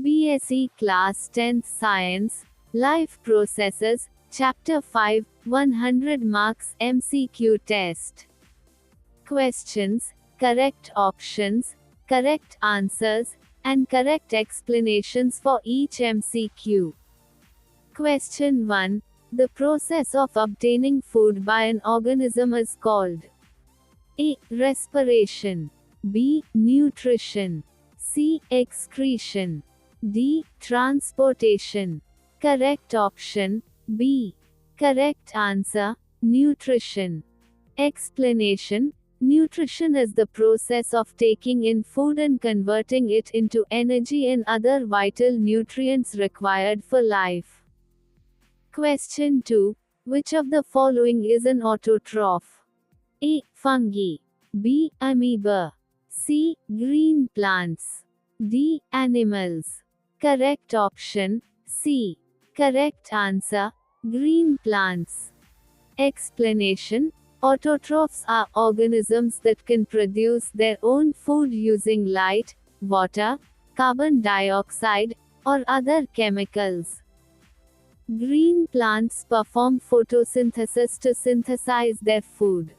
CBSE Class 10th Science, Life Processes, Chapter 5, 100 marks MCQ test. Questions, correct options, correct answers, and correct explanations for each MCQ. Question 1. The process of obtaining food by an organism is called A. Respiration, B. Nutrition, C. Excretion, D. Transportation. Correct option, B. Correct answer, nutrition. Explanation. Nutrition is the process of taking in food and converting it into energy and other vital nutrients required for life. Question 2. Which of the following is an autotroph? A. Fungi, B. Amoeba, C. Green plants, D. Animals. Correct option, C. Correct answer, green plants. Explanation. Autotrophs are organisms that can produce their own food using light, water, carbon dioxide, or other chemicals. Green plants perform photosynthesis to synthesize their food.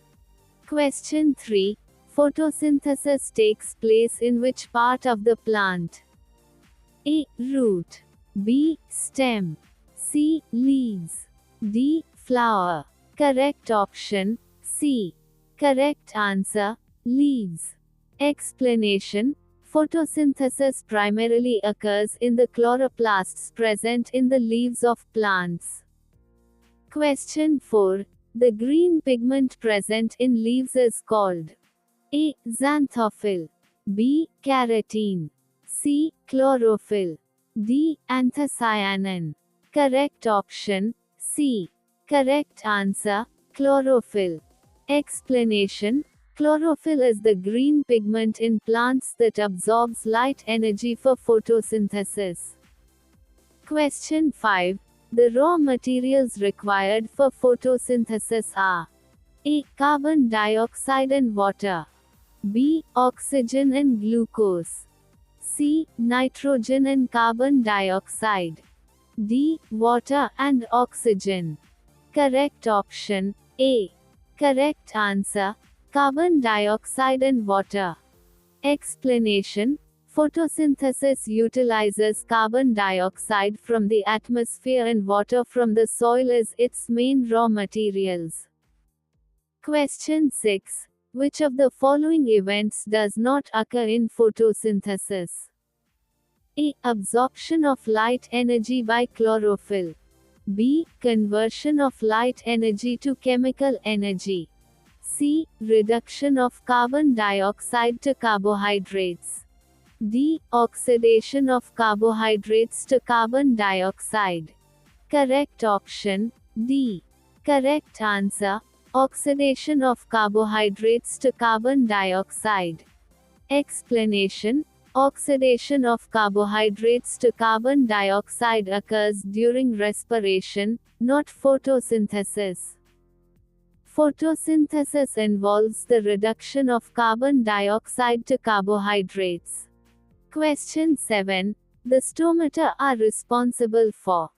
Question 3. Photosynthesis takes place in which part of the plant? A. Root, B. Stem, C. Leaves, D. Flower. Correct option, C. Correct answer, leaves. Explanation. Photosynthesis primarily occurs in the chloroplasts present in the leaves of plants. Question 4. The green pigment present in leaves is called A. Xanthophyll, B. Carotene, C. Chlorophyll, D. Anthocyanin. Correct option, C. Correct answer, chlorophyll. Explanation. Chlorophyll is the green pigment in plants that absorbs light energy for photosynthesis. Question 5. The raw materials required for photosynthesis are A. Carbon dioxide and water, B. Oxygen and glucose, C. Nitrogen and carbon dioxide, D. Water and oxygen. Correct option, A. Correct answer, carbon dioxide and water. Explanation. Photosynthesis utilizes carbon dioxide from the atmosphere and water from the soil as its main raw materials. Question 6. Which of the following events does not occur in photosynthesis? A. Absorption of light energy by chlorophyll, B. Conversion of light energy to chemical energy, C. Reduction of carbon dioxide to carbohydrates, D. Oxidation of carbohydrates to carbon dioxide. Correct option, D. Correct answer, oxidation of carbohydrates to carbon dioxide. Explanation. Oxidation of carbohydrates to carbon dioxide occurs during respiration, not photosynthesis. Photosynthesis involves the reduction of carbon dioxide to carbohydrates. Question 7. The stomata are responsible for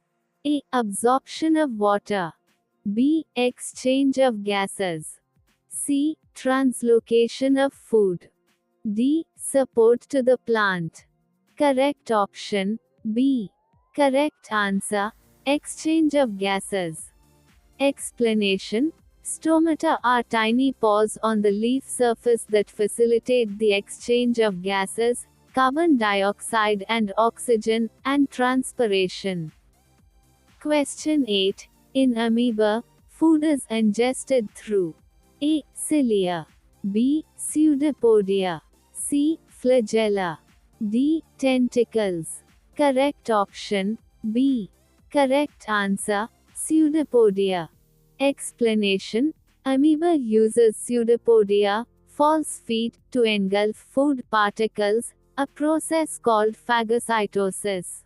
A. Absorption of water, B. Exchange of gases, C. Translocation of food, D. Support to the plant. Correct option, B. Correct answer, exchange of gases. Explanation. Stomata are tiny pores on the leaf surface that facilitate the exchange of gases, carbon dioxide and oxygen, and transpiration. Question 8. In amoeba, food is ingested through A. Cilia, B. Pseudopodia, C. Flagella, D. Tentacles. Correct option, B. Correct answer, Pseudopodia. Explanation. Amoeba uses pseudopodia, false feet, to engulf food particles, a process called phagocytosis.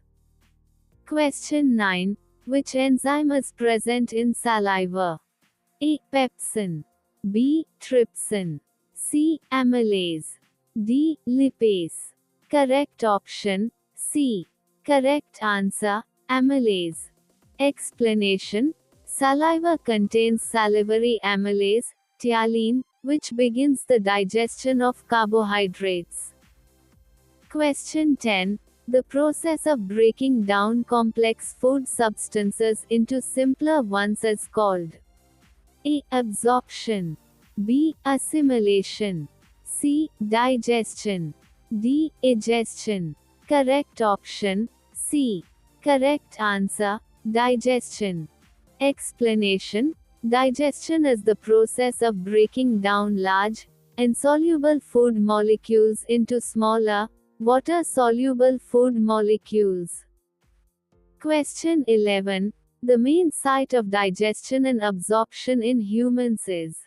Question 9. Which enzyme is present in saliva? A. Pepsin, B. Trypsin, C. Amylase, D. Lipase. Correct option, C. Correct answer, amylase. Explanation: saliva contains salivary amylase, ptyalin, which begins the digestion of carbohydrates. Question 10. The process of breaking down complex food substances into simpler ones is called A. Absorption, B. Assimilation, C. Digestion, D. Egestion. Correct option, C. Correct answer, digestion. Explanation: digestion is the process of breaking down large, insoluble food molecules into smaller, water-soluble food molecules. Question 11. The main site of digestion and absorption in humans is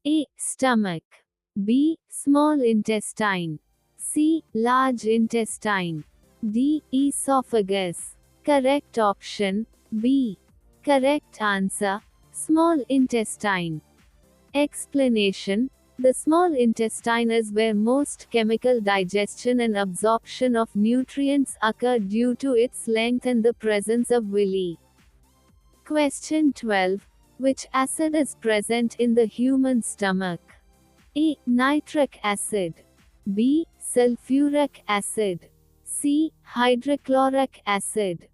A. Stomach, B. Small intestine, C. Large intestine, D. Esophagus. Correct option, B. Correct answer, small intestine. Explanation: the small intestine is where most chemical digestion and absorption of nutrients occur due to its length and the presence of villi. Question 12. Which acid is present in the human stomach? A. Nitric acid, B. Sulfuric acid, C. Hydrochloric acid,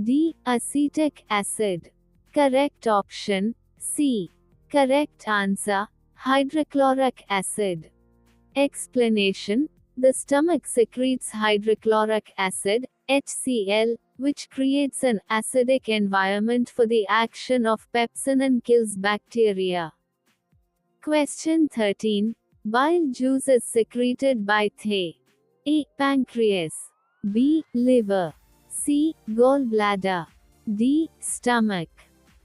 D. Acetic acid. Correct option, C. Correct answer, hydrochloric acid. Explanation: the stomach secretes hydrochloric acid, HCl, which creates an acidic environment for the action of pepsin and kills bacteria. Question 13. Bile juice is secreted by the A. Pancreas, B. Liver, C. Gallbladder, D. Stomach.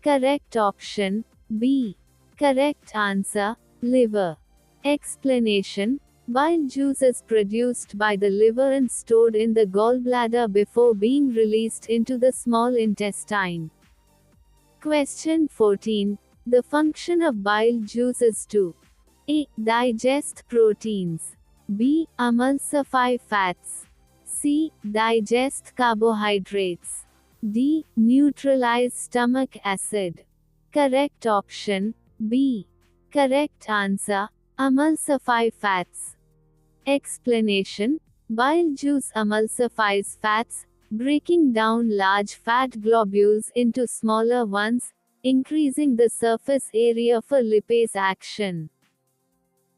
Correct option, B. Correct answer, liver. Explanation: bile juice is produced by the liver and stored in the gallbladder before being released into the small intestine. Question 14. The function of bile juice is to A. Digest proteins, B. Emulsify fats, C. Digest carbohydrates, D. Neutralize stomach acid. Correct option, B. Correct answer, emulsify fats. Explanation: bile juice emulsifies fats, breaking down large fat globules into smaller ones, increasing the surface area for lipase action.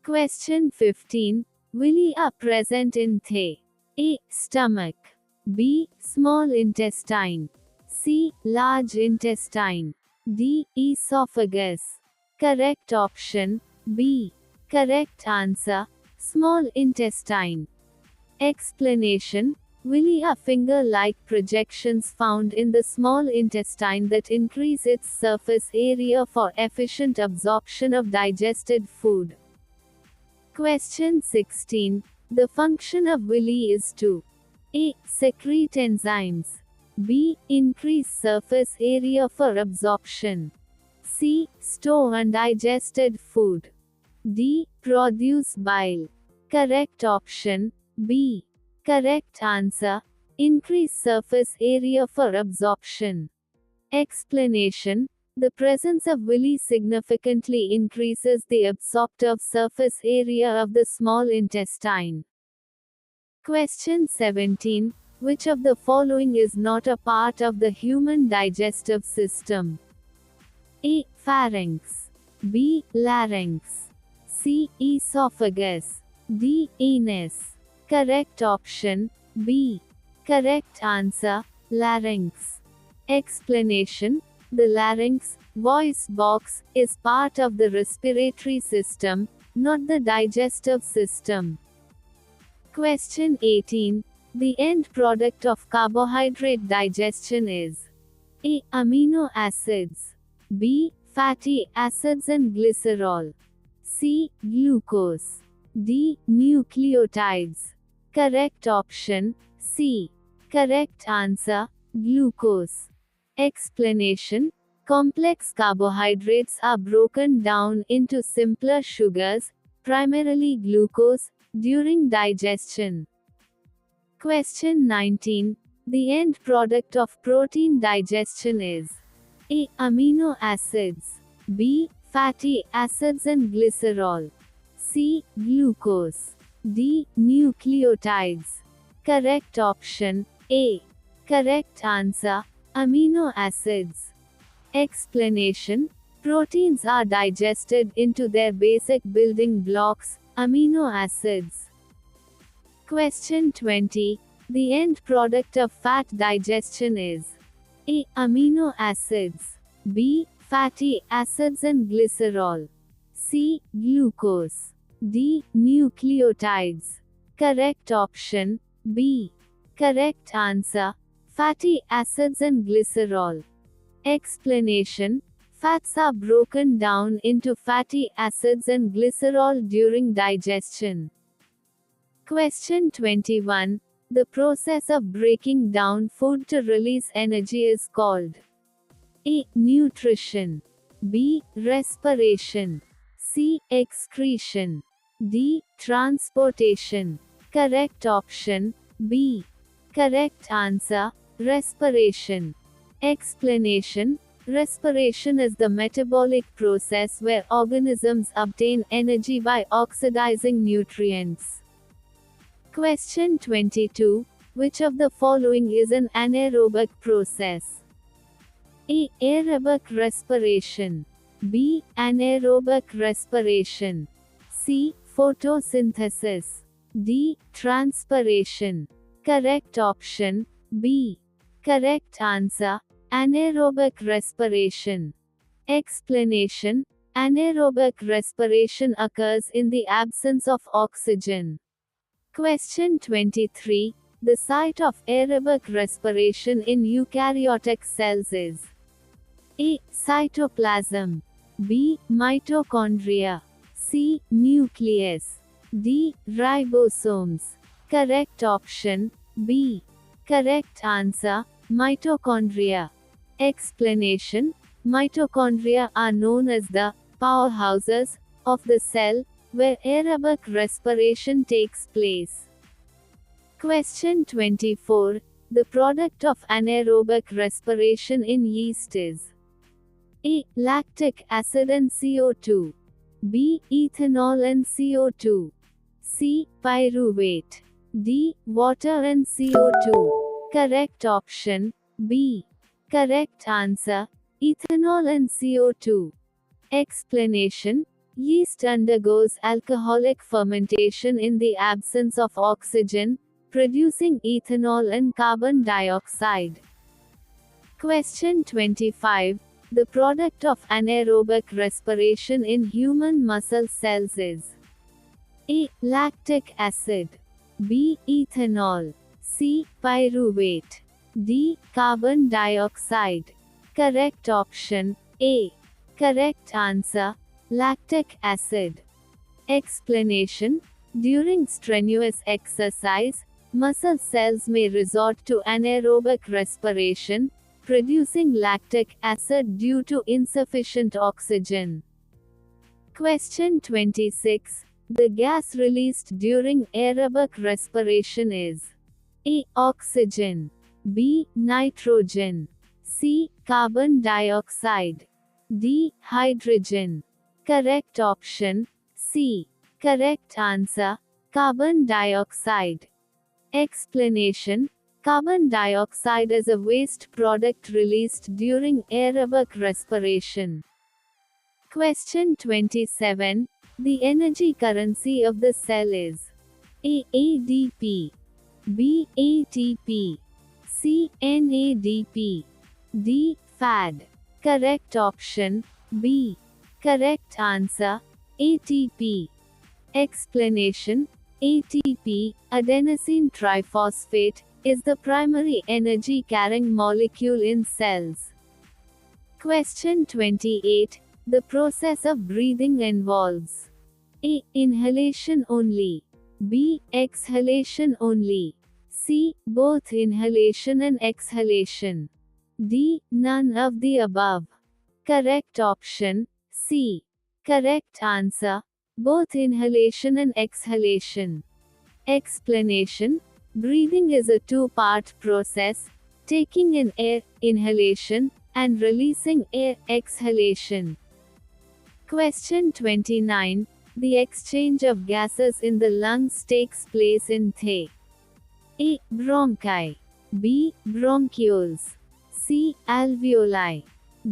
Question 15. Villi are present in the A. Stomach, B. Small intestine, C. Large intestine, D. Esophagus. Correct option, B. Correct answer, small intestine. Explanation: villi are finger-like projections found in the small intestine that increase its surface area for efficient absorption of digested food. Question 16. The function of villi is to A. Secrete enzymes, B. Increase surface area for absorption, C. Store undigested food, D. Produce bile. Correct option, B. Correct answer, increase surface area for absorption. Explanation: the presence of villi significantly increases the absorptive surface area of the small intestine. Question 17. Which of the following is not a part of the human digestive system? A. Pharynx, B. Larynx, C. Esophagus, D. Anus. Correct option, B. Correct answer, larynx. Explanation: the larynx, voice box, is part of the respiratory system, not the digestive system. Question 18. The end product of carbohydrate digestion is A. Amino acids, B. Fatty acids and glycerol, C. Glucose, D. Nucleotides. Correct option, C. Correct answer, glucose. Explanation: complex carbohydrates are broken down into simpler sugars, primarily glucose, during digestion. Question 19. The end product of protein digestion is A. Amino acids, B. Fatty acids and glycerol, C. Glucose, D. Nucleotides. Correct option A. Correct answer amino acids. Explanation: proteins are digested into their basic building blocks, amino acids. Question 20. The end product of fat digestion is A. Amino acids, B. Fatty acids and glycerol, C. Glucose, D. Nucleotides. Correct option B. Correct answer fatty acids and glycerol. Explanation: fats are broken down into fatty acids and glycerol during digestion. Question 21. The process of breaking down food to release energy is called A. Nutrition, B. Respiration, C. Excretion, D. Transportation. Correct option B. Correct answer respiration. Explanation: respiration is the metabolic process where organisms obtain energy by oxidizing nutrients. Question 22. Which of the following is an anaerobic process? A. Aerobic respiration, B. Anaerobic respiration, C. Photosynthesis, D. Transpiration. Correct option B. Correct answer anaerobic respiration. Explanation: anaerobic respiration occurs in the absence of oxygen. Question 23. The site of aerobic respiration in eukaryotic cells is A. Cytoplasm, B. Mitochondria, C. Nucleus, D. Ribosomes. Correct option B. Correct answer mitochondria. Explanation: mitochondria are known as the powerhouses of the cell, where aerobic respiration takes place. Question 24. The product of anaerobic respiration in yeast is A. Lactic acid and CO2, B. Ethanol and CO2, C. Pyruvate, D. Water and CO2. Correct option B. Correct answer ethanol and CO2. Explanation: yeast undergoes alcoholic fermentation in the absence of oxygen, producing ethanol and carbon dioxide. Question 25. The product of anaerobic respiration in human muscle cells is A. Lactic acid, B. Ethanol, C. Pyruvate, D. Carbon dioxide. Correct option A. Correct answer lactic acid. Explanation: during strenuous exercise, muscle cells may resort to anaerobic respiration, producing lactic acid due to insufficient oxygen. Question 26. The gas released during aerobic respiration is A. Oxygen, B. Nitrogen, C. Carbon dioxide, D. Hydrogen. Correct option C. Correct answer carbon dioxide. Explanation: carbon dioxide is a waste product released during aerobic respiration. Question 27. The energy currency of the cell is A. ADP, B. ATP, C. NADP, D. FAD. Correct option B. Correct answer ATP. Explanation: ATP, adenosine triphosphate, is the primary energy carrying molecule in cells. Question 28. The process of breathing involves A. Inhalation only, B. Exhalation only, C. Both inhalation and exhalation, D. None of the above. Correct option C. Correct answer both inhalation and exhalation. Explanation: Breathing is a two-part process, taking in air, inhalation, and releasing air, exhalation. Question 29. The exchange of gases in the lungs takes place in the A. Bronchi, B. Bronchioles, C. Alveoli,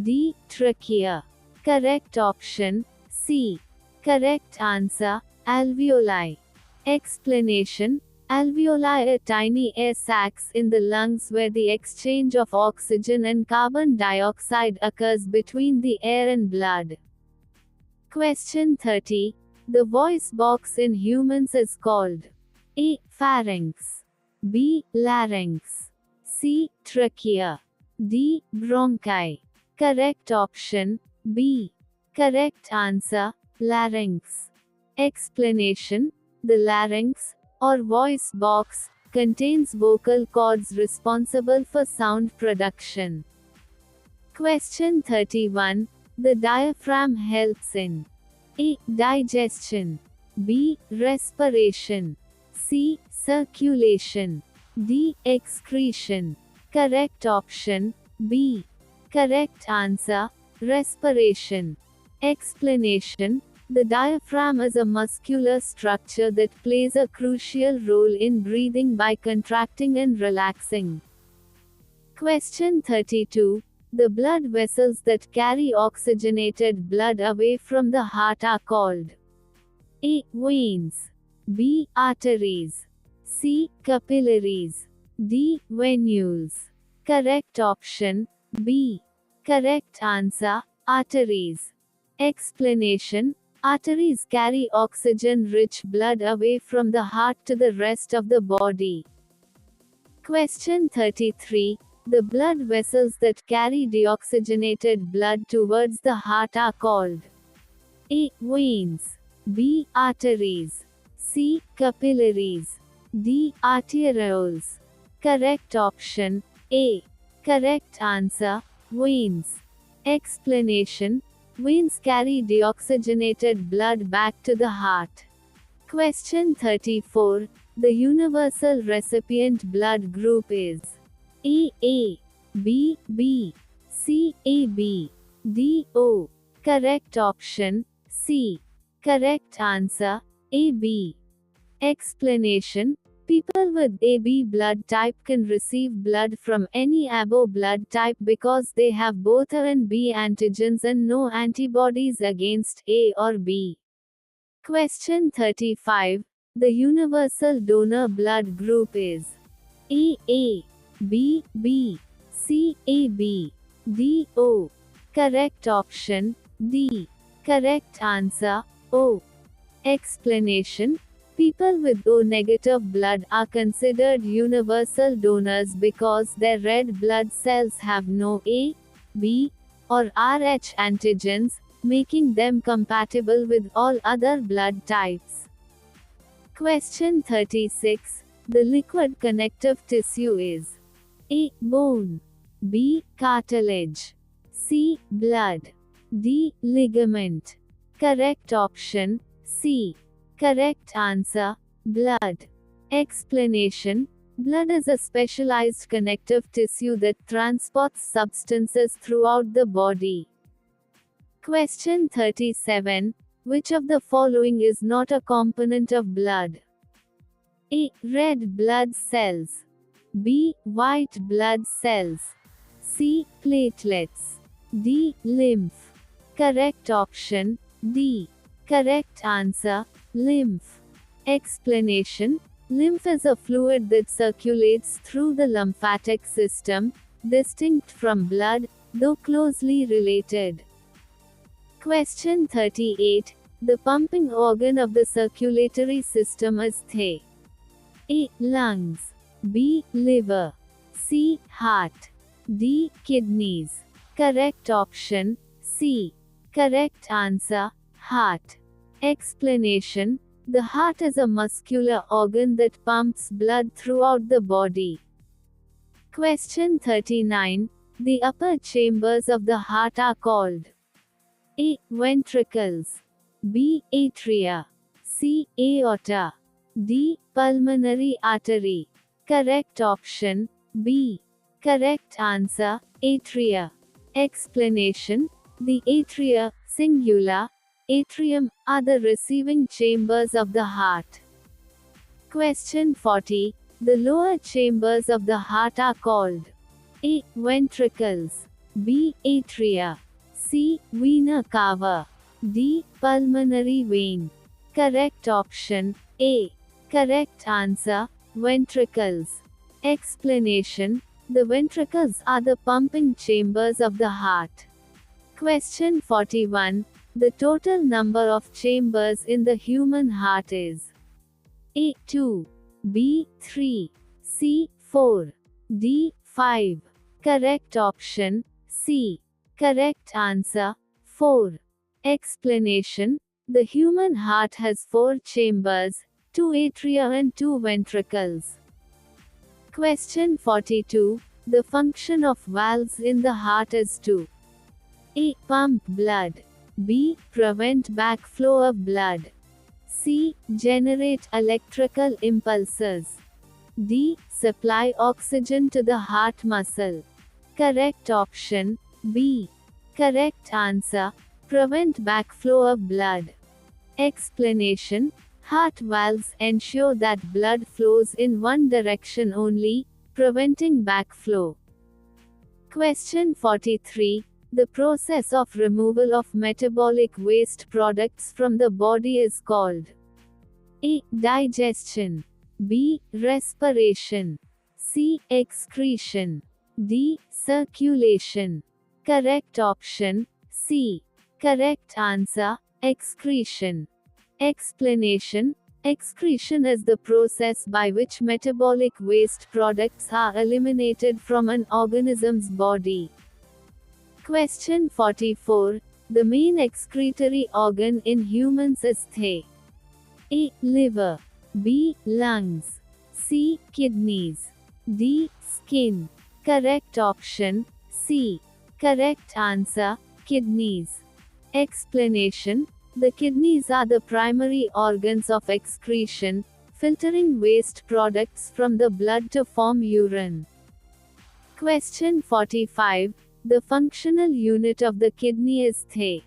D. Trachea. Correct option, C. Correct answer, alveoli. Explanation. Alveoli are tiny air sacs in the lungs where the exchange of oxygen and carbon dioxide occurs between the air and blood. Question 30. The voice box in humans is called A. Pharynx, B. Larynx, C. Trachea, D. Bronchi. Correct option, B. Correct answer, larynx. Explanation. The larynx, or voice box, contains vocal cords responsible for sound production. Question 31. The diaphragm helps in A. Digestion, B. Respiration, C. Circulation, D. Excretion. Correct option, B. Correct answer, respiration. Explanation. The diaphragm is a muscular structure that plays a crucial role in breathing by contracting and relaxing. Question 32. The blood vessels that carry oxygenated blood away from the heart are called A. Veins, B. Arteries, C. Capillaries, D. Venules. Correct option, B. Correct answer, arteries. Explanation. Arteries carry oxygen-rich blood away from the heart to the rest of the body. Question 33. The blood vessels that carry deoxygenated blood towards the heart are called A. Veins, B. Arteries, C. Capillaries, D. Arterioles. Correct option, A. Correct answer, veins. Explanation. Veins carry deoxygenated blood back to the heart. Question 34. The universal recipient blood group is A, B, B, C, AB, D, O. Correct option, C. Correct answer, AB. Explanation. People with AB blood type can receive blood from any ABO blood type because they have both A and B antigens and no antibodies against A or B. Question 35. The universal donor blood group is A, B, B, C, AB, D, O. Correct option, D. Correct answer, O. Explanation. People with O negative blood are considered universal donors because their red blood cells have no A, B, or Rh antigens, making them compatible with all other blood types. Question 36. The liquid connective tissue is A. Bone, B. Cartilage, C. Blood, D. Ligament. Correct option, C. Correct answer, blood. Explanation. Blood is a specialized connective tissue that transports substances throughout the body. Question 37. Which of the following is not a component of blood? A. Red blood cells, B. White blood cells, C. Platelets, D. Lymph. Correct option, D. Correct answer, lymph. Explanation. Lymph is a fluid that circulates through the lymphatic system, distinct from blood, though closely related. Question 38. The pumping organ of the circulatory system is the A. Lungs, B. Liver, C. Heart, D. Kidneys. Correct option, C. Correct answer, heart. Explanation. The heart is a muscular organ that pumps blood throughout the body. Question 39. The upper chambers of the heart are called A. Ventricles, B. Atria, C. Aorta, D. Pulmonary artery. Correct option B. Correct answer, atria. Explanation: the atria, singular, atrium, are the receiving chambers of the heart. Question 40. The lower chambers of the heart are called A. Ventricles, B. Atria, C. Vena cava, D. Pulmonary vein. Correct option A. Correct answer, ventricles. Explanation: the ventricles are the pumping chambers of the heart. Question 41. The total number of chambers in the human heart is A. 2, B. 3, C. 4, D. 5. Correct option C. Correct answer 4. Explanation: the human heart has 4 chambers, 2 atria and 2 ventricles. Question 42. The function of valves in the heart is to A. Pump blood, B. Prevent backflow of blood, C. Generate electrical impulses, D. Supply oxygen to the heart muscle. Correct option B. Correct answer, prevent backflow of blood. Explanation: heart valves ensure that blood flows in one direction only, preventing backflow. Question 43. The process of removal of metabolic waste products from the body is called A. Digestion, B. Respiration, C. Excretion, D. Circulation. Correct option C. Correct answer, excretion. Explanation: excretion is the process by which metabolic waste products are eliminated from an organism's body. Question 44. The main excretory organ in humans is the A. Liver, B. Lungs, C. Kidneys, D. Skin. Correct option C. Correct answer, kidneys. Explanation: the kidneys are the primary organs of excretion, filtering waste products from the blood to form urine. Question 45. The functional unit of the kidney is the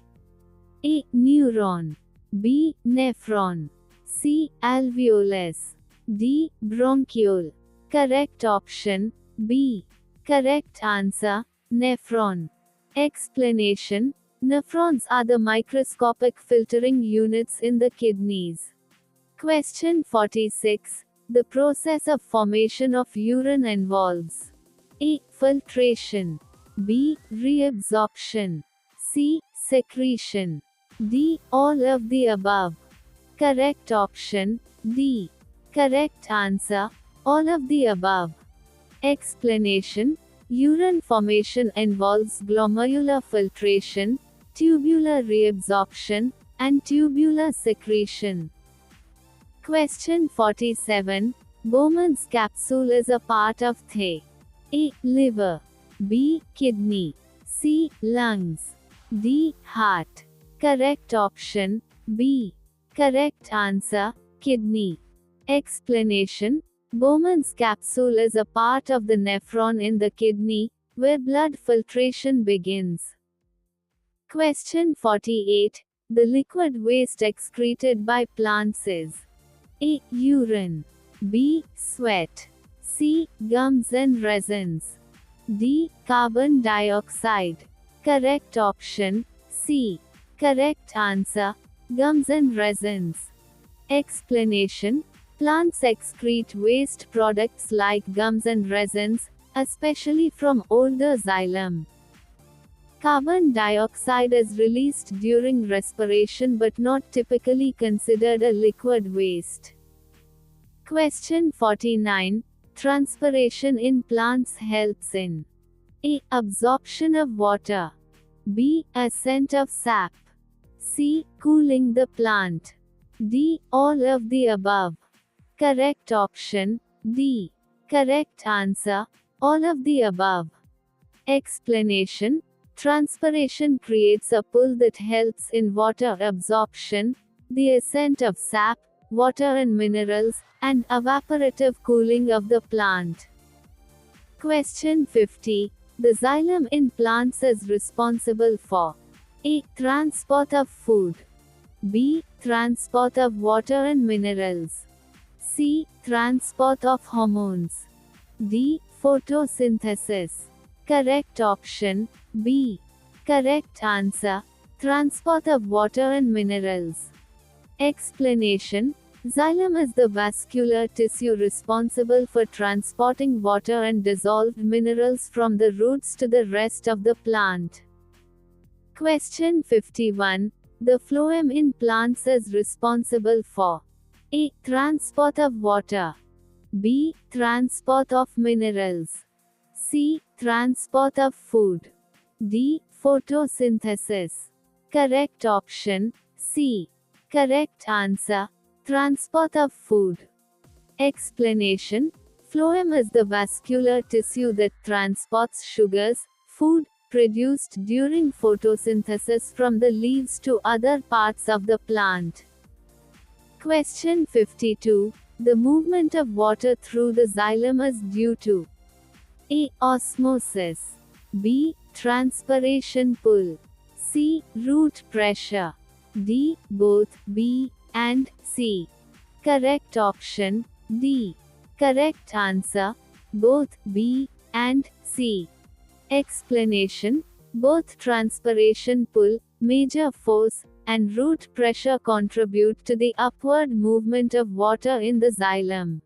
A. Neuron, B. Nephron, C. Alveolus, D. Bronchiole. Correct option B. Correct answer, nephron. Explanation: nephrons are the microscopic filtering units in the kidneys. Question 46. The process of formation of urine involves A. Filtration, B. Reabsorption, C. Secretion, D. All of the above. Correct option D. Correct answer, all of the above. Explanation: urine formation involves glomerular filtration, tubular reabsorption, and tubular secretion. Question 47. Bowman's capsule is a part of the A. Liver, B. Kidney, C. Lungs, D. Heart. Correct option B. Correct answer, kidney. Explanation: Bowman's capsule is a part of the nephron in the kidney, where blood filtration begins. Question 48. The liquid waste excreted by plants is A. Urine, B. Sweat, C. Gums and resins, D. Carbon dioxide. Correct option C. Correct answer, gums and resins. Explanation: plants excrete waste products like gums and resins, especially from older xylem. Carbon dioxide is released during respiration but not typically considered a liquid waste. Question 49. Transpiration in plants helps in A. Absorption of water, B. Ascent of sap, C. Cooling the plant, D. All of the above. Correct option D. Correct answer, all of the above. Explanation: transpiration creates a pull that helps in water absorption, the ascent of sap, water and minerals, and evaporative cooling of the plant. Question 50. The xylem in plants is responsible for A. Transport of food. B. Transport of water and minerals. C. Transport of hormones. D. Photosynthesis. Correct option B. Correct answer. Transport of water and minerals. Explanation. Xylem is the vascular tissue responsible for transporting water and dissolved minerals from the roots to the rest of the plant. Question 51. The phloem in plants is responsible for A. Transport of water. B. Transport of minerals. C. Transport of food. D. Photosynthesis. Correct option C. Correct answer. Transport of food. Explanation. Phloem is the vascular tissue that transports sugars, food, produced during photosynthesis from the leaves to other parts of the plant. Question 52. The movement of water through the xylem is due to A. Osmosis. B. Transpiration pull. C. Root pressure. D. Both B and C. Correct option D. Correct answer. Both B and C. Explanation. Both transpiration pull, major force, and root pressure contribute to the upward movement of water in the xylem.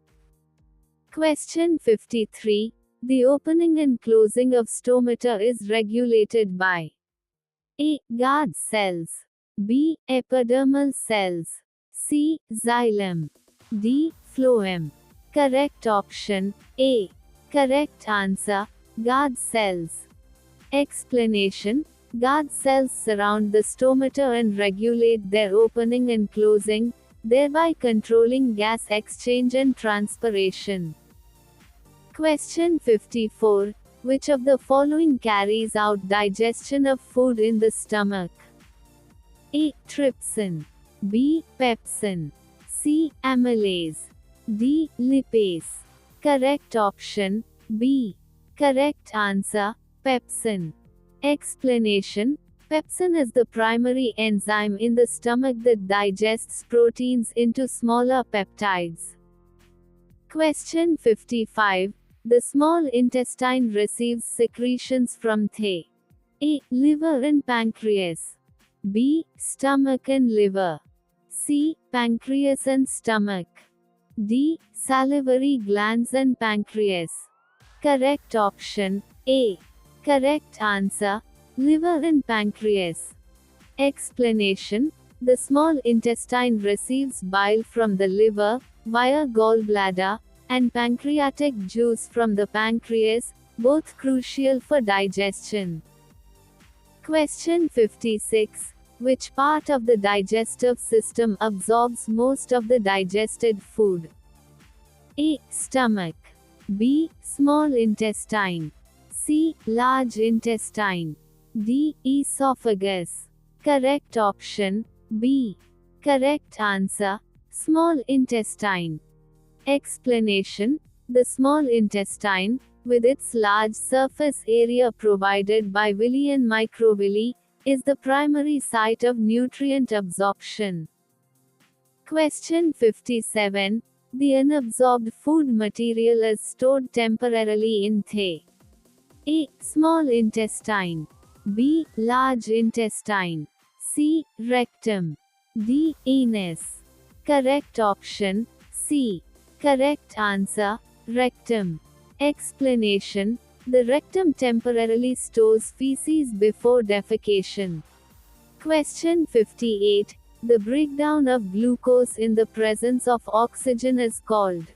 Question 53. The opening and closing of stomata is regulated by A. Guard cells. B. Epidermal cells. C. Xylem. D. Phloem. Correct option A. Correct answer. Guard cells. Explanation. Guard cells surround the stomata and regulate their opening and closing, thereby controlling gas exchange and transpiration. Question 54. Which of the following carries out digestion of food in the stomach? A. Trypsin. B. Pepsin. C. Amylase. D. Lipase. Correct option B. Correct answer. Pepsin. Explanation. Pepsin is the primary enzyme in the stomach that digests proteins into smaller peptides. Question 55. The small intestine receives secretions from the A. Liver and pancreas. B. Stomach and liver. C. Pancreas and stomach. D. Salivary glands and pancreas. Correct option A. Correct answer. Liver and pancreas. Explanation. The small intestine receives bile from the liver, via gallbladder, and pancreatic juice from the pancreas, both crucial for digestion. Question 56. Which part of the digestive system absorbs most of the digested food? A. Stomach. B. Small intestine. C. Large intestine. D. Esophagus. Correct option B. Correct answer. Small intestine. Explanation. The small intestine, with its large surface area provided by villi and microvilli, is the primary site of nutrient absorption. Question 57. The unabsorbed food material is stored temporarily in the A. Small intestine. B. Large intestine. C. Rectum. D. Anus. Correct option C. Correct answer. Rectum. Explanation. The rectum temporarily stores feces before defecation. Question 58. The breakdown of glucose in the presence of oxygen is called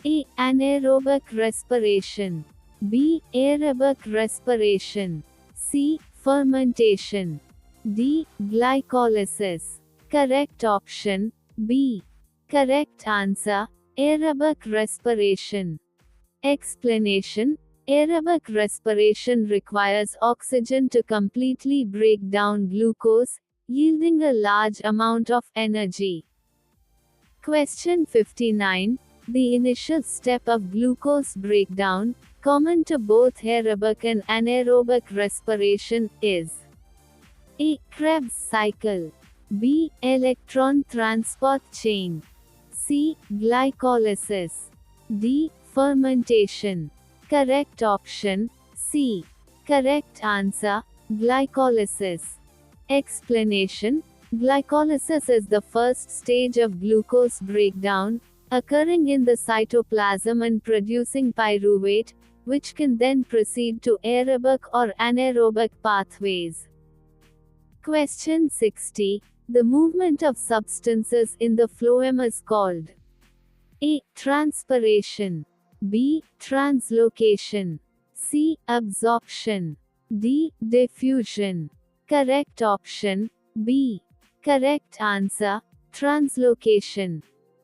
A. Anaerobic respiration. B. Aerobic respiration. C. Fermentation. D. Glycolysis. Correct option B. Correct answer. Aerobic respiration. Explanation. Aerobic respiration requires oxygen to completely break down glucose, yielding a large amount of energy. Question 59. The initial step of glucose breakdown, common to both aerobic and anaerobic respiration, is A. Krebs cycle. B. Electron transport chain. C. Glycolysis. D. Fermentation. Correct option C. Correct answer glycolysis. Explanation. Glycolysis is the first stage of glucose breakdown, occurring in the cytoplasm and producing pyruvate, which can then proceed to aerobic or anaerobic pathways. Question 60. The movement of substances in the phloem is called A. Transpiration. B. Translocation. C. Absorption. D. Diffusion. Correct option B. Correct answer translocation.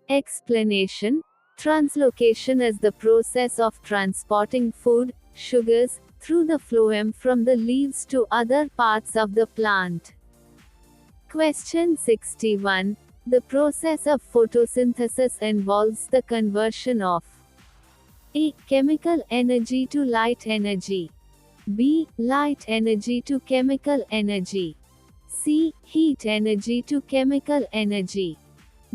Explanation. Translocation is the process of transporting food, sugars, through the phloem from the leaves to other parts of the plant. Question 61. The process of photosynthesis involves the conversion of A. Chemical energy to light energy. B. Light energy to chemical energy. C. Heat energy to chemical energy.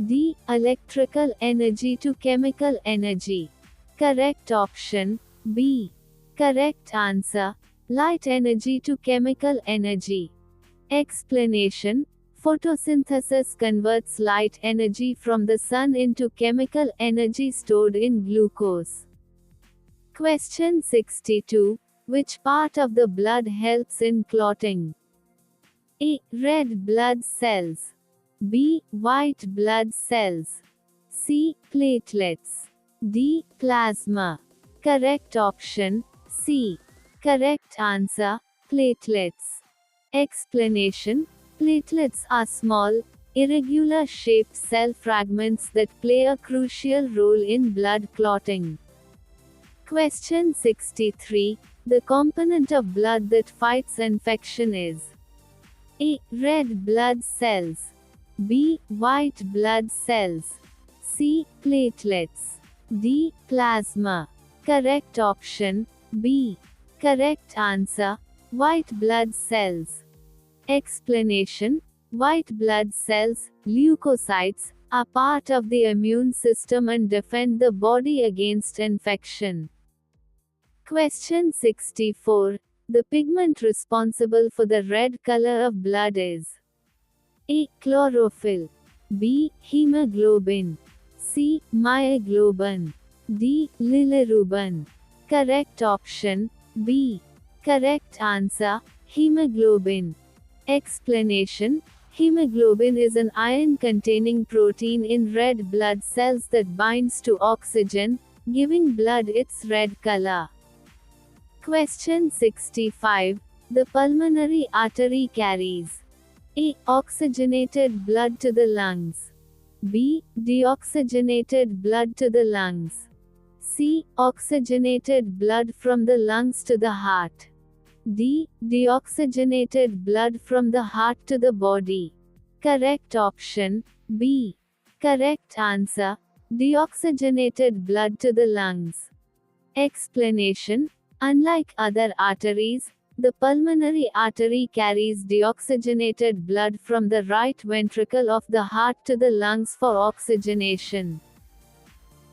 D. Electrical energy to chemical energy. Correct option B. Correct answer light energy to chemical energy. Explanation. Photosynthesis converts light energy from the sun into chemical energy stored in glucose. Question 62. Which part of the blood helps in clotting? A. Red blood cells. B. White blood cells. C. Platelets. D. Plasma. Correct option C. Correct answer platelets. Explanation. Platelets are small, irregular shaped cell fragments that play a crucial role in blood clotting. Question 63. The component of blood that fights infection is A. Red blood cells. B. White blood cells. C. Platelets. D. Plasma. Correct option B. Correct answer white blood cells. Explanation. White blood cells, leukocytes, are part of the immune system and defend the body against infection. Question 64. The pigment responsible for the red color of blood is A. Chlorophyll. B. Hemoglobin. C. Myoglobin. D. Bilirubin. Correct option B. Correct answer hemoglobin. Explanation. Hemoglobin is an iron-containing protein in red blood cells that binds to oxygen, giving blood its red color. Question 65. The pulmonary artery carries A. Oxygenated blood to the lungs. B. Deoxygenated blood to the lungs. C. Oxygenated blood from the lungs to the heart. D. Deoxygenated blood from the heart to the body. Correct option B. Correct answer deoxygenated blood to the lungs. Explanation. Unlike other arteries, the pulmonary artery carries deoxygenated blood from the right ventricle of the heart to the lungs for oxygenation.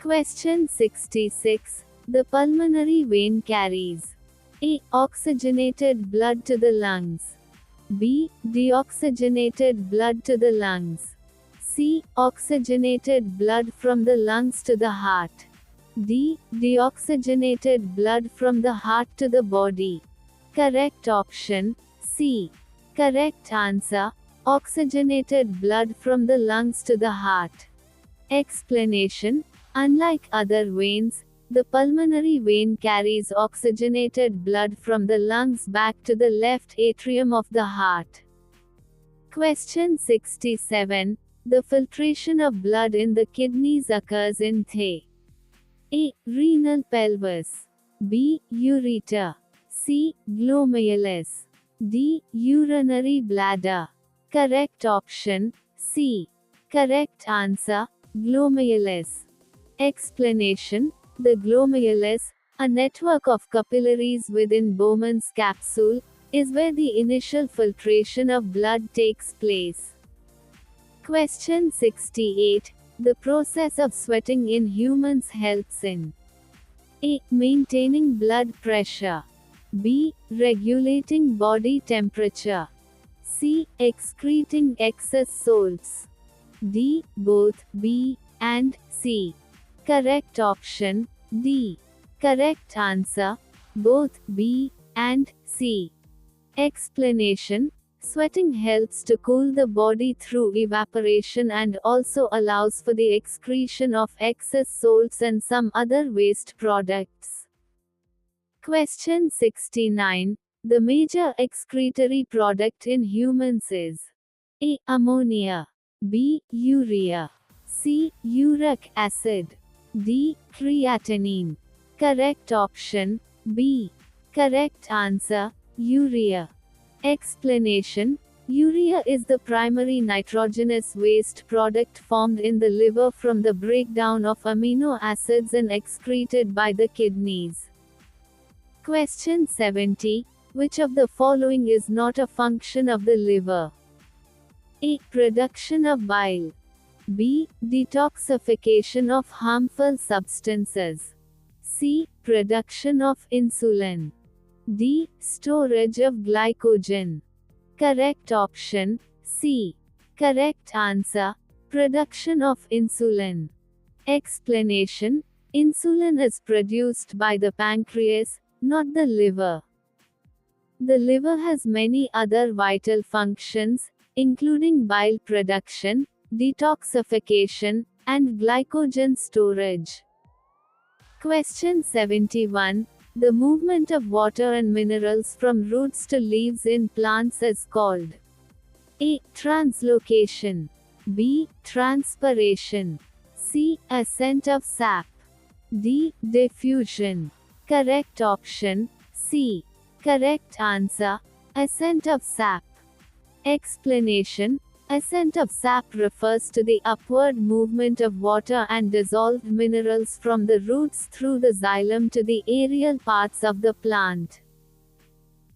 Question 66. The pulmonary vein carries A. Oxygenated blood to the lungs. B. Deoxygenated blood to the lungs. C. Oxygenated blood from the lungs to the heart. D. Deoxygenated blood from the heart to the body. Correct option C. Correct answer oxygenated blood from the lungs to the heart. Explanation. Unlike other veins, the pulmonary vein carries oxygenated blood from the lungs back to the left atrium of the heart. Question 67. The filtration of blood in the kidneys occurs in A. Renal pelvis. B. Ureter. C. Glomerulus. D. Urinary bladder. Correct option C. Correct answer Glomerulus. Explanation: the glomerulus, a network of capillaries within Bowman's capsule, is where the initial filtration of blood takes place. Question 68. The process of sweating in humans helps in A. Maintaining blood pressure. B. Regulating body temperature. C. Excreting excess salts. D. Both B and C. Correct option D. Correct answer: both B and C. Explanation: sweating helps to cool the body through evaporation and also allows for the excretion of excess salts and some other waste products. Question 69. The major excretory product in humans is A. Ammonia. B. Urea. C. Uric acid. D. Creatinine. Correct option B. Correct answer: urea. Explanation: urea is the primary nitrogenous waste product formed in the liver from the breakdown of amino acids and excreted by the kidneys. Question 70. Which of the following is not a function of the liver? A. Production of bile. B. Detoxification of harmful substances. C. Production of insulin. D. Storage of glycogen. Correct option C. Correct answer: production of insulin. Explanation: insulin is produced by the pancreas, not the liver. The liver has many other vital functions, including bile production, detoxification, and glycogen storage. Question 71. The movement of water and minerals from roots to leaves in plants is called A. Translocation. B. Transpiration. C. Ascent of sap. D. Diffusion. Correct option C. Correct answer: ascent of sap. Explanation: ascent of sap refers to the upward movement of water and dissolved minerals from the roots through the xylem to the aerial parts of the plant.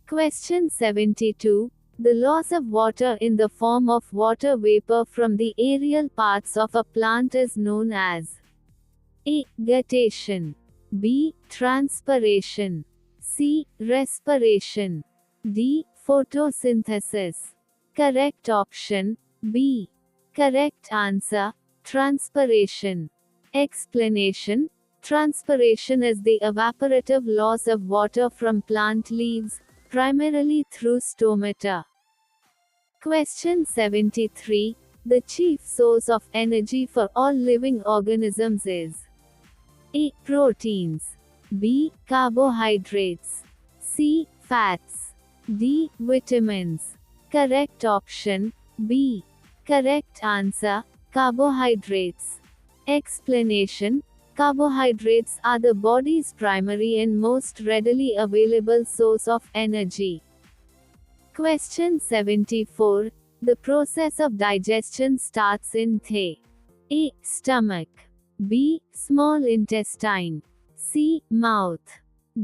Question 72. The loss of water in the form of water vapor from the aerial parts of a plant is known as A. Guttation. B. Transpiration. C. Respiration. D. Photosynthesis. Correct option B. Correct answer: transpiration. Explanation: transpiration is the evaporative loss of water from plant leaves, primarily through stomata. Question 73. The chief source of energy for all living organisms is A. Proteins. B. Carbohydrates. C. Fats. D. Vitamins. Correct option B. Correct answer: carbohydrates. Explanation: carbohydrates are the body's primary and most readily available source of energy. Question 74. The process of digestion starts in the A. Stomach. B. Small intestine. C. Mouth.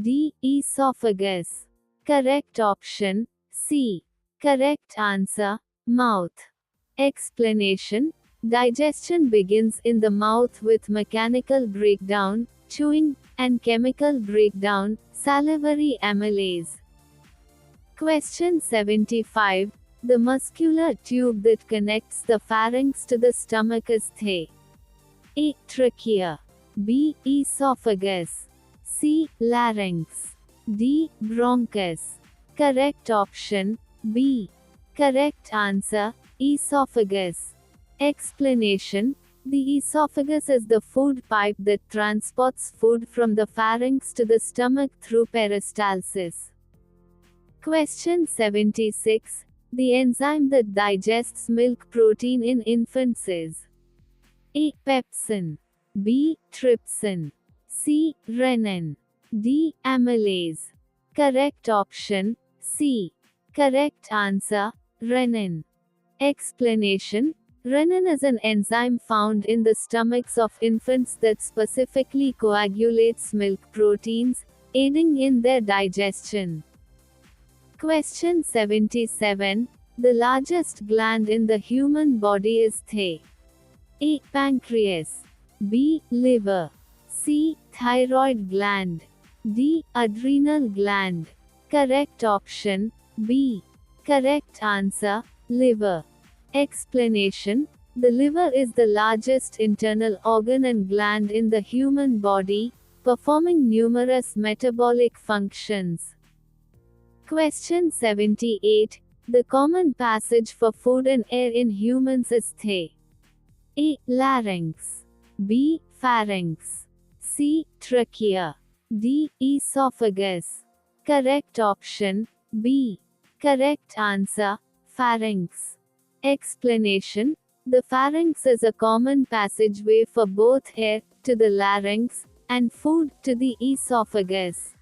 D. Esophagus. Correct option C. Correct answer: mouth. Explanation: digestion begins in the mouth with mechanical breakdown, chewing, and chemical breakdown, salivary amylase. Question 75. The muscular tube that connects the pharynx to the stomach is the A. Trachea. B. Esophagus. C. Larynx. D. Bronchus. Correct option B. Correct answer: esophagus. Explanation: the esophagus is the food pipe that transports food from the pharynx to the stomach through peristalsis. Question 76. The enzyme that digests milk protein in infants is A. Pepsin. B. Trypsin. C. Renin. D. Amylase. Correct option C. Correct answer: renin. Explanation: Renin is an enzyme found in the stomachs of infants that specifically coagulates milk proteins, aiding in their digestion. Question 77. The largest gland in the human body is A. Pancreas. B. Liver. C. Thyroid gland. D. Adrenal gland. Correct option B. Correct answer liver. Explanation: the liver is the largest internal organ and gland in the human body, performing numerous metabolic functions. Question 78. The common passage for food and air in humans is A. Larynx. B. Pharynx. C. Trachea. D. Esophagus. Correct option B. Correct answer pharynx. Explanation: the pharynx is a common passageway for both air, to the larynx, and food, to the esophagus.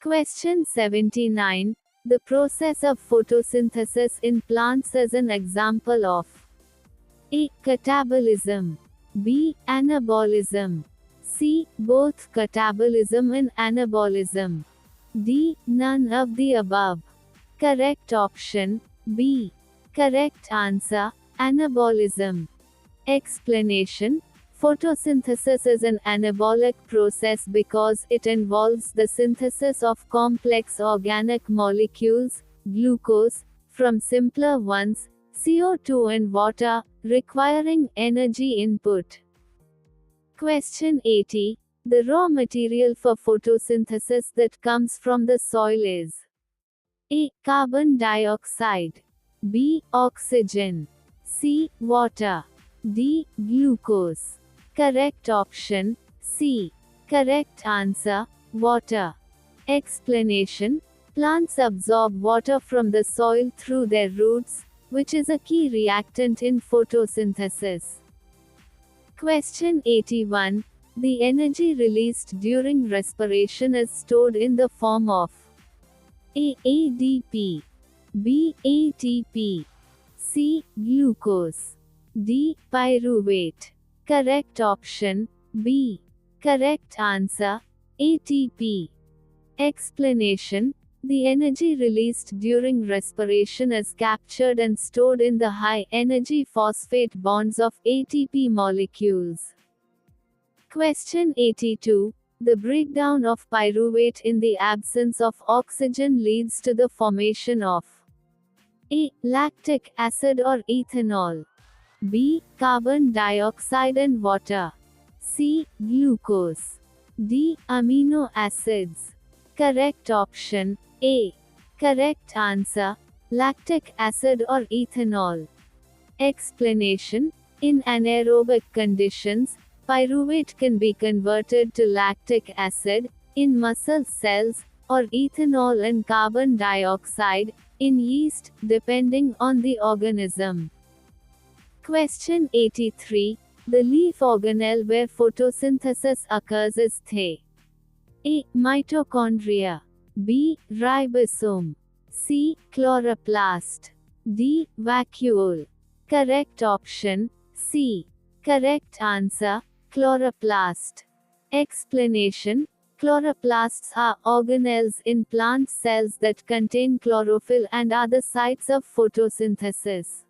Question 79. The process of photosynthesis in plants is an example of A. Catabolism. B. Anabolism. C. Both catabolism and anabolism. D. None of the above. Correct option B. Correct answer anabolism. Explanation: photosynthesis is an anabolic process because it involves the synthesis of complex organic molecules, glucose, from simpler ones, CO2 and water, requiring energy input. Question 80. The raw material for photosynthesis that comes from the soil is A. Carbon dioxide. B. Oxygen. C. Water. D. Glucose. Correct option C. Correct answer water. Explanation: plants absorb water from the soil through their roots, which is a key reactant in photosynthesis. Question 81. The energy released during respiration is stored in the form of A. ADP. B. ATP. C. Glucose. D. Pyruvate. Correct option B. Correct answer ATP. Explanation: the energy released during respiration is captured and stored in the high-energy phosphate bonds of ATP molecules. Question 82. The breakdown of pyruvate in the absence of oxygen leads to the formation of A. Lactic acid or ethanol. B. Carbon dioxide and water. C. Glucose. D. Amino acids. Correct option A. Correct answer lactic acid or ethanol. Explanation: in anaerobic conditions, pyruvate can be converted to lactic acid, in muscle cells, or ethanol and carbon dioxide, in yeast, depending on the organism. Question 83. The leaf organelle where photosynthesis occurs is A. Mitochondria. B. Ribosome. C. Chloroplast. D. Vacuole. Correct option C. Correct answer chloroplast. Explanation: chloroplasts are organelles in plant cells that contain chlorophyll and other sites of photosynthesis.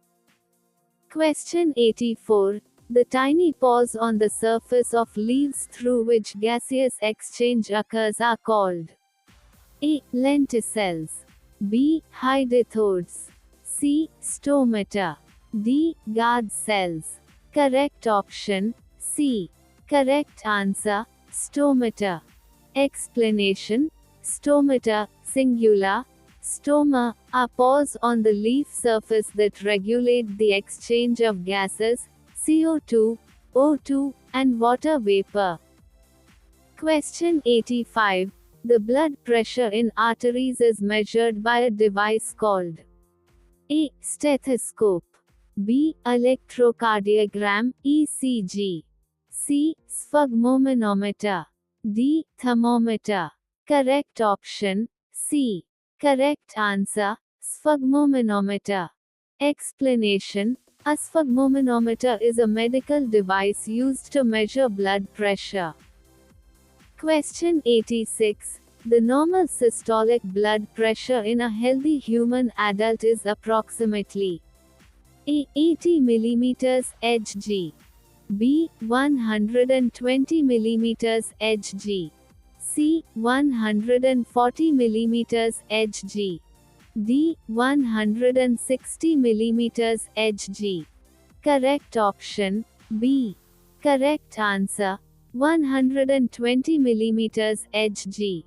Question 84. The tiny pores on the surface of leaves through which gaseous exchange occurs are called A. lenticels. B. hydatodes. C. stomata. D. guard cells. Correct option C. Correct answer stomata. Explanation: stomata, singular, stoma, are pores on the leaf surface that regulate the exchange of gases, CO2, O2, and water vapor. Question 85. The blood pressure in arteries is measured by a device called A. stethoscope. B. electrocardiogram, ECG. C. sphygmomanometer. D. thermometer. Correct option C. Correct answer sphygmomanometer. Explanation: A sphygmomanometer is a medical device used to measure blood pressure. Question 86. The normal systolic blood pressure in a healthy human adult is approximately A. 80 mm Hg, B. 120 mm Hg, C. 140 mm Hg, D. 160 mm Hg. Correct option B. Correct answer 120 mm Hg.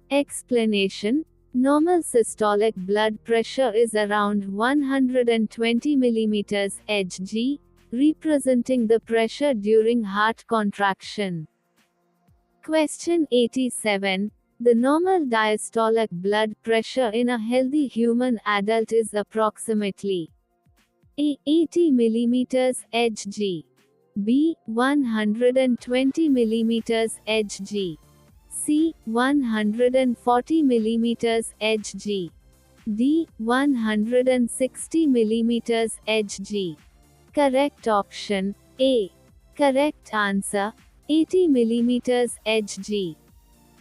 Explanation: normal systolic blood pressure is around 120 mm Hg, representing the pressure during heart contraction. Question 87. The normal diastolic blood pressure in a healthy human adult is approximately A. 80 mm Hg, B. 120 mm Hg, C. 140 mm Hg, D. 160 mm Hg. Correct option A. Correct answer 80 mm Hg.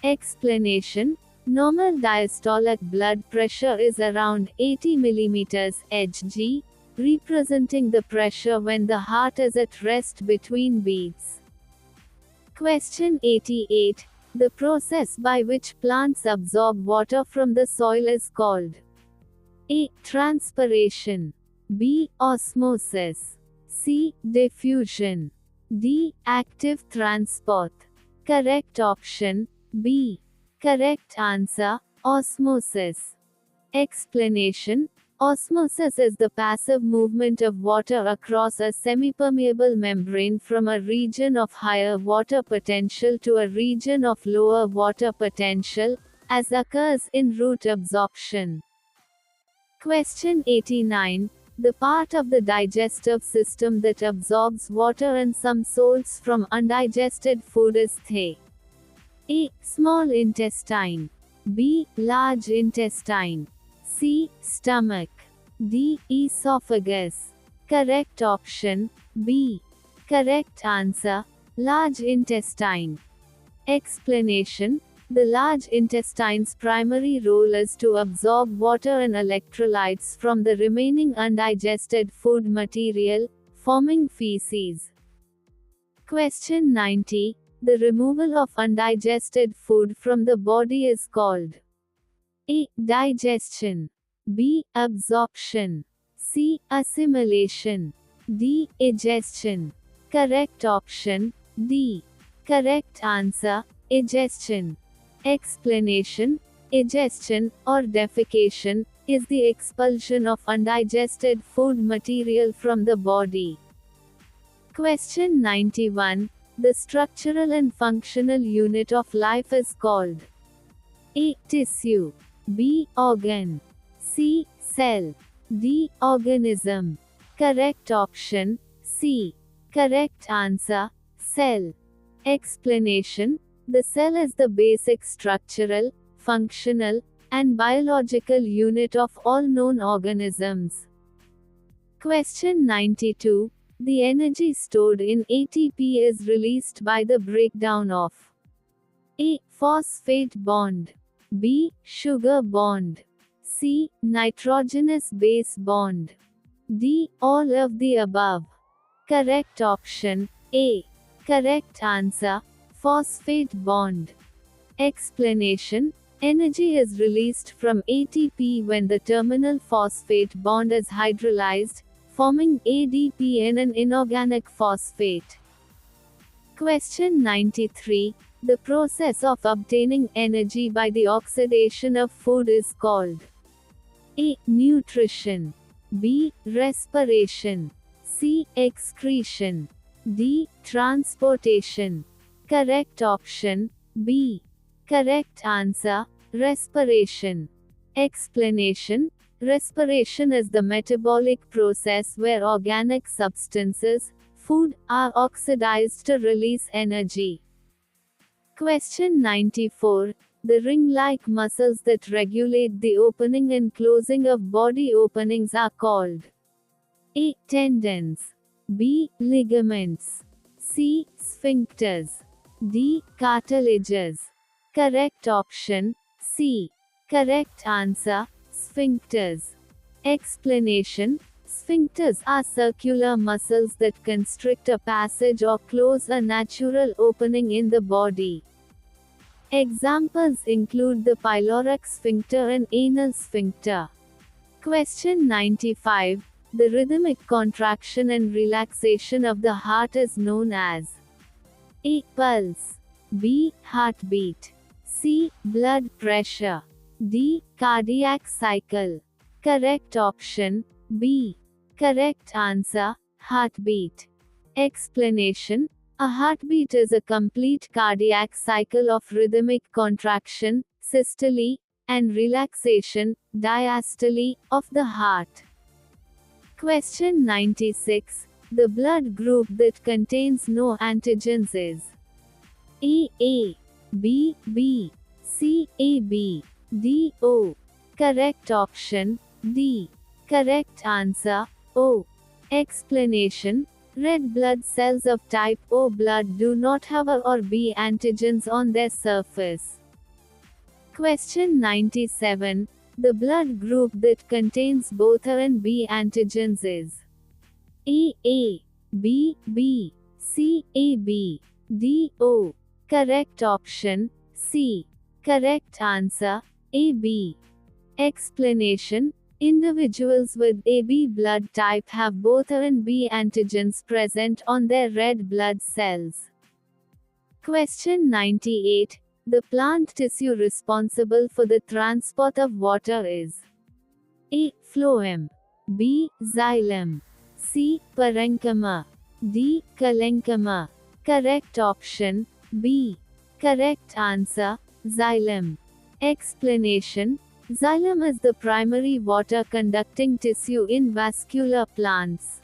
Explanation: normal diastolic blood pressure is around 80 mm Hg, representing the pressure when the heart is at rest between beats. Question 88. The process by which plants absorb water from the soil is called A. Transpiration, B. Osmosis, C. Diffusion, D. Active transport. Correct option B. Correct answer osmosis. Explanation: osmosis is the passive movement of water across a semipermeable membrane from a region of higher water potential to a region of lower water potential, as occurs in root absorption. Question 89. The part of the digestive system that absorbs water and some salts from undigested food is the A. Small intestine, B. Large intestine, C. Stomach, D. Esophagus. Correct option B. Correct answer large intestine. Explanation: the large intestine's primary role is to absorb water and electrolytes from the remaining undigested food material, forming feces. Question 90. The removal of undigested food from the body is called A. Digestion, B. Absorption, C. Assimilation, D. Egestion. Correct option D. Correct answer egestion. Explanation: egestion, or defecation, is the expulsion of undigested food material from the body. Question 91. The structural and functional unit of life is called A. Tissue, B. Organ, C. Cell, D. Organism. Correct option C. Correct answer cell. Explanation: the cell is the basic structural, functional, and biological unit of all known organisms. Question 92. The energy stored in ATP is released by the breakdown of A. Phosphate bond, B. Sugar bond, C. Nitrogenous base bond, D. All of the above. Correct option A. Correct answer phosphate bond. Explanation: energy is released from ATP when the terminal phosphate bond is hydrolyzed, forming ADP in an inorganic phosphate. Question 93. The process of obtaining energy by the oxidation of food is called A. Nutrition, B. Respiration, C. Excretion, D. Transportation. Correct option B. Correct answer respiration. Explanation: respiration is the metabolic process where organic substances, food, are oxidized to release energy. Question 94. The ring-like muscles that regulate the opening and closing of body openings are called A. Tendons. B. Ligaments. C. Sphincters. D. Cartilages. Correct option C. Correct answer, sphincters. Explanation: sphincters are circular muscles that constrict a passage or close a natural opening in the body. Examples include the pyloric sphincter and anal sphincter. Question 95. The rhythmic contraction and relaxation of the heart is known as A. Pulse. B. Heartbeat. C. Blood pressure. D. Cardiac cycle. Correct option B. Correct answer, heartbeat. Explanation: a heartbeat is a complete cardiac cycle of rhythmic contraction, systole, and relaxation, diastole, of the heart. Question 96. The blood group that contains no antigens is A, B, C, AB, D, O. Correct option D. Correct answer O. Explanation: red blood cells of type O blood do not have A or B antigens on their surface. Question 97. The blood group that contains both A and B antigens is A, B, C, AB, D, O. Correct option C. Correct answer AB. Explanation: individuals with AB blood type have both A and B antigens present on their red blood cells. Question 98. The plant tissue responsible for the transport of water is A. Phloem. B. Xylem. C. Parenchyma. D. Collenchyma. Correct option B. Correct answer, xylem. Explanation: xylem is the primary water-conducting tissue in vascular plants.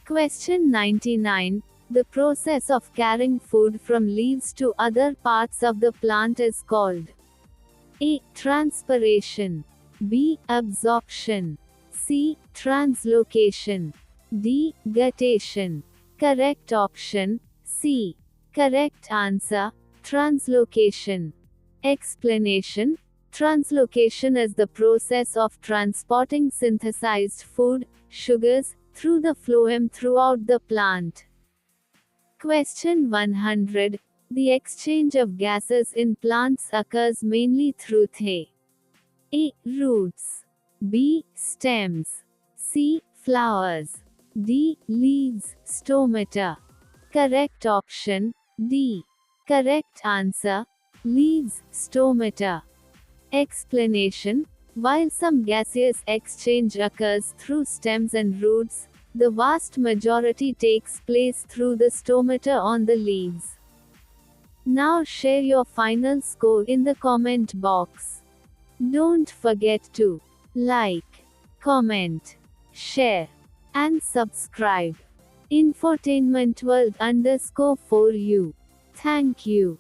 Question 99. The process of carrying food from leaves to other parts of the plant is called A. Transpiration. B. Absorption. C. Translocation. D. Guttation. Correct option C. Correct answer, translocation. Explanation: translocation is the process of transporting synthesized food, sugars, through the phloem throughout the plant. Question 100. The exchange of gases in plants occurs mainly through A. Roots. B. Stems. C. Flowers. D. Leaves, stomata. Correct option D. Correct answer, leaves, stomata. Explanation: while some gaseous exchange occurs through stems and roots, the vast majority takes place through the stomata on the leaves. Now share your final score in the comment box. Don't forget to like, comment, share, and subscribe. Infotainment World _4U. Thank you.